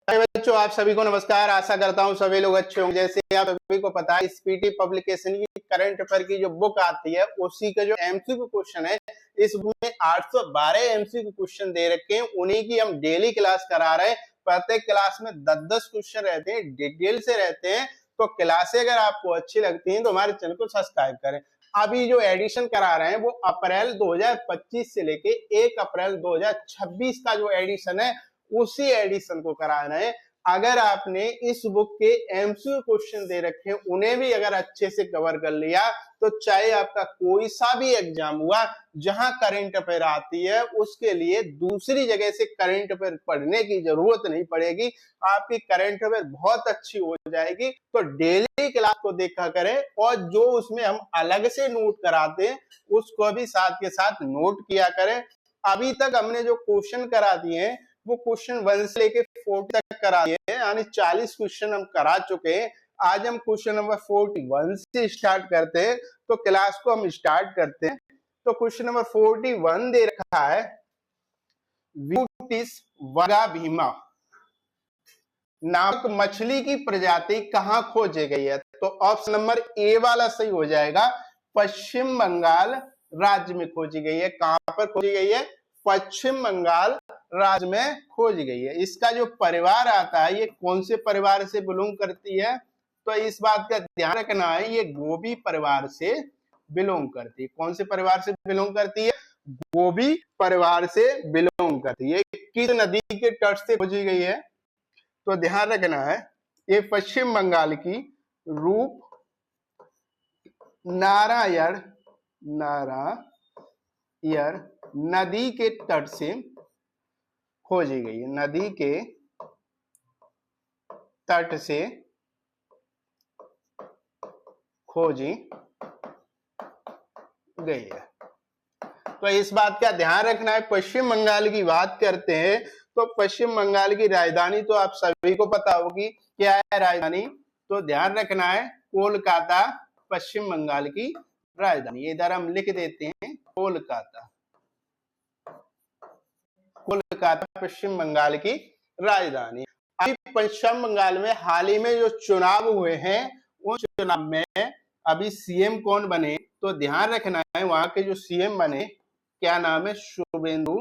हाय बच्चों, आप सभी को नमस्कार। आशा करता हूँ सभी लोग अच्छे होंगे। जैसे आप सभी को पता है, स्पीटी पब्लिकेशन की करंट अफेयर की जो बुक आती है उसी का जो एमसीक्यू क्वेश्चन है, इस बुक में 812 एमसीक्यू क्वेश्चन दे रखे हैं। उन्हीं की हम डेली क्लास करा रहे हैं। प्रत्येक क्लास में 10-10 क्वेश्चन रहते हैं, डिटेल से रहते हैं। तो क्लासें अगर आपको अच्छी लगती हैं तो हमारे चैनल को सब्सक्राइब करें। अभी जो एडिशन करा रहे हैं वो अप्रैल 2025 से लेके 1 अप्रैल 2026 का जो एडिशन है उसी एडिशन को करा रहे हैं। अगर आपने इस बुक के एमसीक्यू क्वेश्चन दे रखे हैं, उन्हें भी अगर अच्छे से कवर कर लिया तो चाहे आपका कोई सा भी एग्जाम हुआ जहां करंट अफेयर आती है, उसके लिए दूसरी जगह से करंट अफेयर पढ़ने की जरूरत नहीं पड़ेगी। आपकी करंट अफेयर बहुत अच्छी हो जाएगी। तो डेली क्लास को देखा करें और जो उसमें हम अलग से नोट कराते हैं उसको भी साथ के साथ नोट किया करें। अभी तक हमने जो क्वेश्चन करा दिए हैं वो क्वेश्चन 1 से लेके 40 तक करा दिए हैं, यानी 40 क्वेश्चन हम करा चुके हैं। आज हम क्वेश्चन नंबर 41 से स्टार्ट करते हैं। तो क्लास को हम स्टार्ट करते हैं। तो क्वेश्चन नंबर 41 दे रखा है, व्यूटिस वगा भीमा नामक मछली की प्रजाति कहां खोजी गई है? तो ऑप्शन नंबर ए वाला सही हो जाएगा। पश्चिम बंगाल राज्य में खोजी गई है। कहां पर खोजी गई है? पश्चिम बंगाल राज्य में खोजी गई है। इसका जो परिवार आता है ये कौन से परिवार से बिलोंग करती है? तो इस बात का ध्यान रखना है, ये गोबी परिवार से बिलोंग करती है। कौन से परिवार से बिलोंग करती है? गोबी परिवार से बिलोंग करती है। किस नदी के तट से खोजी गई है? तो ध्यान रखना है, ये पश्चिम बंगाल की रूप नारायण नदी के तट से खोजी गई है। नदी के तट से खोजी गई है। तो इस बात का ध्यान रखना है। पश्चिम बंगाल की बात करते हैं तो पश्चिम बंगाल की राजधानी तो आप सभी को पता होगी, क्या है राजधानी? तो ध्यान रखना है, कोलकाता पश्चिम बंगाल की राजधानी। इधर हम लिख देते हैं कोलकाता। कोलकाता पश्चिम बंगाल की राजधानी। अभी पश्चिम बंगाल में हाल ही में जो चुनाव हुए हैं उन चुनाव में अभी सीएम कौन बने? तो ध्यान रखना है, वहां के जो सीएम बने क्या नाम है? शुभेंदु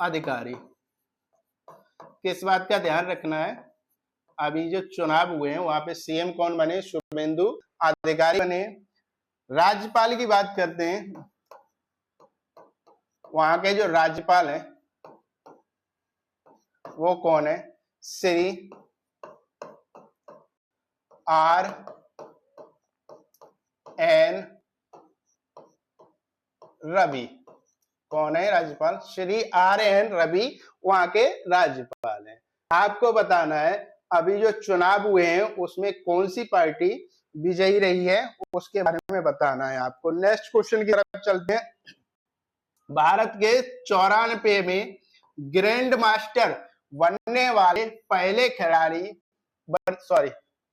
अधिकारी। किस बात का ध्यान रखना है? अभी जो चुनाव हुए हैं वहां पे सीएम कौन बने? शुभेंदु अधिकारी बने। राज्यपाल की बात करते हैं, वहां के जो राज्यपाल हैं वो कौन है? Shri R N Ravi. कौन है राज्यपाल? श्री आर एन रवि वहां के राज्यपाल हैं। आपको बताना है अभी जो चुनाव हुए हैं उसमें कौन सी पार्टी विजयी रही है, उसके बारे में बताना है आपको। नेक्स्ट क्वेश्चन की तरफ चलते हैं। भारत के 94 में ग्रैंड मास्टर बनने वाले पहले खिलाड़ी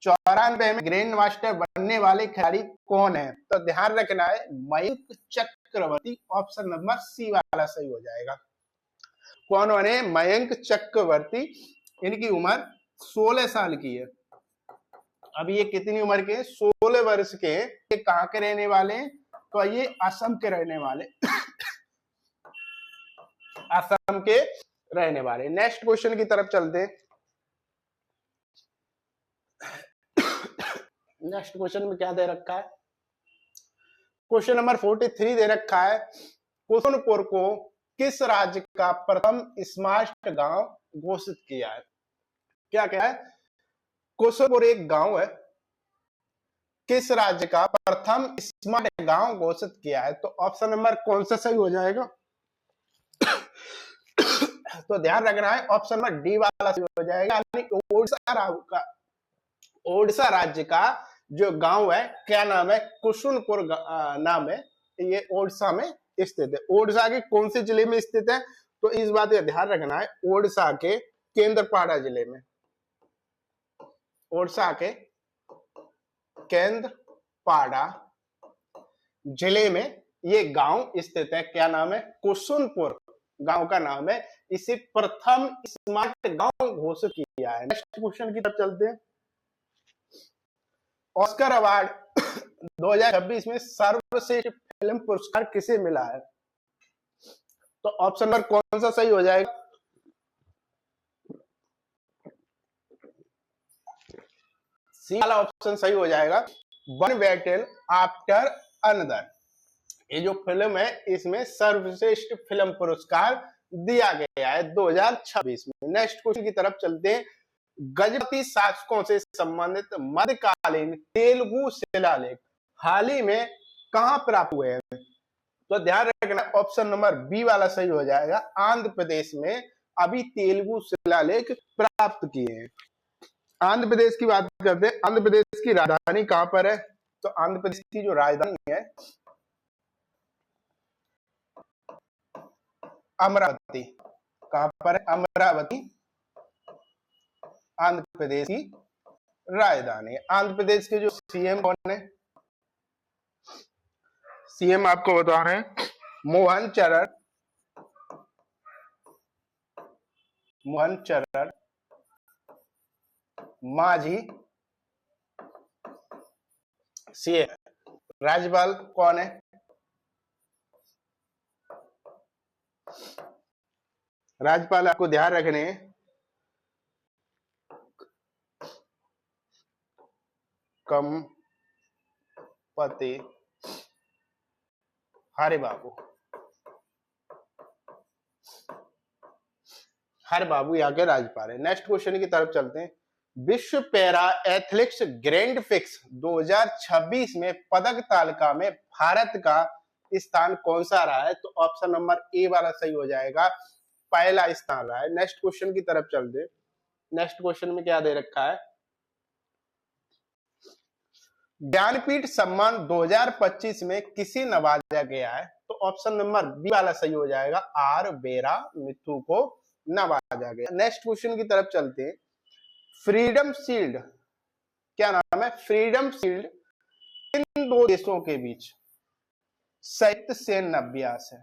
94 में ग्रैंड मास्टर बनने वाले खिलाड़ी कौन है? तो ध्यान रखना है, मयंक चक्रवर्ती। ऑप्शन नंबर सी वाला सही हो जाएगा। कौन बने? मयंक चक्रवर्ती। इनकी उम्र 16 साल की है। अभी ये कितनी उम्र के? 16 वर्ष के। ये कहां के रहने वाले हैं? तो ये असम के रहने वाले असम के रहने वाले। नेक्स्ट क्वेश्चन की तरफ चलते हैं। नेक्स्ट क्वेश्चन में क्या दे रखा है? क्वेश्चन नंबर 43 दे रखा है, कुसुनपुर को किस राज्य का प्रथम स्मार्ट गांव घोषित किया है? क्या क्या है? कुसुनपुर एक गांव है, किस राज्य का प्रथम स्मार्ट गांव घोषित किया है? तो ऑप्शन नंबर कौन सा सही हो जाएगा? तो ध्यान रखना है, ऑप्शन नंबर डी वाला सही हो जाएगा। यानी ओडिशा राज्य का जो गांव है क्या नाम है? कुसुनपुर नाम है। ये ओडिशा में स्थित है। ओडिशा के कौन से जिले में स्थित है? तो इस बात का ध्यान रखना है, ओडिशा के केंद्रपाड़ा जिले में। ओडिशा के केंद्रपाड़ा जिले में ये गांव स्थित है, क्या नाम है? कुसुमपुर गांव का नाम है। इसे प्रथम स्मार्ट गांव घोषित किया है। नेक्स्ट क्वेश्चन की तरफ चलते हैं। ऑस्कर अवार्ड 2026 में सर्वश्रेष्ठ फिल्म पुरस्कार किसे मिला है? तो ऑप्शन नंबर कौन सा सही हो जाएगा? सी वाला ऑप्शन सही हो जाएगा, वन बैटल आफ्टर अनदर। ये जो फिल्म है इसमें सर्वश्रेष्ठ फिल्म पुरस्कार दिया गया है 2026 में। नेक्स्ट क्वेश्चन की तरफ चलते हैं। गजपति शासकों से संबंधित मध्यकालीन तेलुगु शिलालेख हाल ही में कहां प्राप्त हुए हैं? तो ध्यान रखना, ऑप्शन नंबर बी वाला सही हो जाएगा। आंध्र प्रदेश में अभी तेलुगु शिलालेख प्राप्त किए हैं। आंध्र प्रदेश की बात करते हैं। आंध्र प्रदेश की राजधानी कहां पर है? तो आंध्र प्रदेश की जो राजधानी है अमरावती। कहां पर है? अमरावती आंध्र प्रदेश की राजधानी। आंध्र प्रदेश के जो सीएम कौन है? सीएम आपको बता रहे हैं मोहन चरण मांझी सीएम। राज्यपाल कौन है? राज्यपाल आपको ध्यान रखने हैं कंपति हरे बाबू यहाँ के राज्यपाल है। नेक्स्ट क्वेश्चन की तरफ चलते हैं। विश्व पैरा एथलेटिक्स ग्रैंड फिक्स 2026 में पदक तालिका में भारत का स्थान कौन सा रहा है? तो ऑप्शन नंबर ए वाला सही हो जाएगा, पहला स्थान रहा है। नेक्स्ट क्वेश्चन की तरफ चलते। नेक्स्ट क्वेश्चन में क्या दे रखा है? ज्ञानपीठ सम्मान 2025 में किसे नवाजा गया है? तो ऑप्शन नंबर बी वाला सही हो जाएगा, आर बेरा मिथु को नवाजा गया। नेक्स्ट क्वेश्चन की तरफ चलते हैं। फ्रीडम शील्ड, क्या नाम है? फ्रीडम शील्ड इन दो देशों के बीच संयुक्त सैन्य अभ्यास है।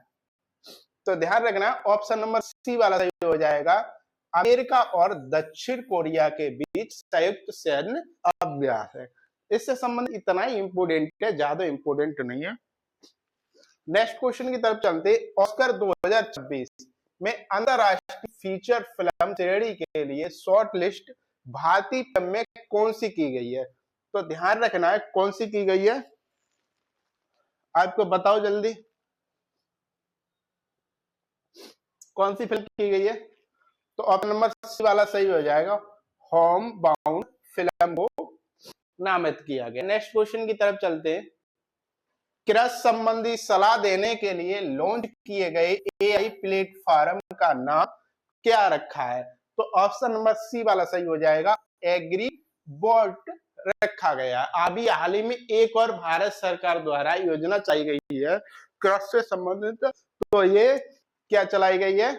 तो ध्यान रखना, ऑप्शन नंबर सी वाला सही हो जाएगा, अमेरिका और दक्षिण कोरिया के बीच संयुक्त सैन्य अभ्यास है। इससे संबंधित इतना ही इंपोर्टेंट है, ज्यादा इंपोर्टेंट नहीं है। नेक्स्ट क्वेश्चन की तरफ चलते। ऑस्कर 2026 में अंतरराष्ट्रीय फीचर फिल्म श्रेणी के लिए शॉर्ट लिस्ट भारतीय फिल्म में कौन सी की गई है? तो ध्यान रखना है कौन सी की गई है, आपको बताओ जल्दी, कौन सी फिल्म की गई है? तो ऑप्शन नंबर सी वाला सही हो जाएगा, होम बाउंड फिल्म को नामित किया गया। नेक्स्ट क्वेश्चन की तरफ चलते हैं। कृषि संबंधी सलाह देने के लिए लॉन्च किए गए एआई प्लेटफॉर्म का नाम क्या रखा है? तो ऑप्शन नंबर सी वाला सही हो जाएगा, एग्री बॉट रखा गया। अभी हाल ही में एक और भारत सरकार द्वारा योजना चलाई गई है कृषि से संबंधित, तो ये क्या चलाई गई है?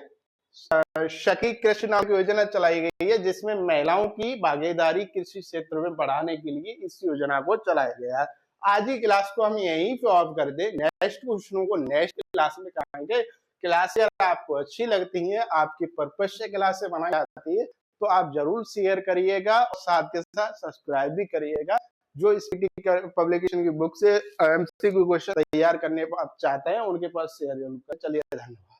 सखी कृषि नाम की योजना चलाई गई है, जिसमें महिलाओं की भागीदारी कृषि क्षेत्र में बढ़ाने के लिए इस योजना को चलाया गया है। आज की क्लास को हम यहीं पे ऑफ कर दे, नेक्स्ट क्वेश्चनों को नेक्स्ट क्लास में कराएंगे। क्लास अगर आपको अच्छी लगती है, आपकी पर्पस से क्लास बनाई जाती है, तो आप जरूर शेयर करिएगा और साथ के साथ सब्सक्राइब भी करिएगा। जो इस पब्लिकेशन की बुक से एमसीक्यू क्वेश्चन तैयार करने को आप चाहते हैं, उनके पास शेयर जरूर करें। चलिए, धन्यवाद।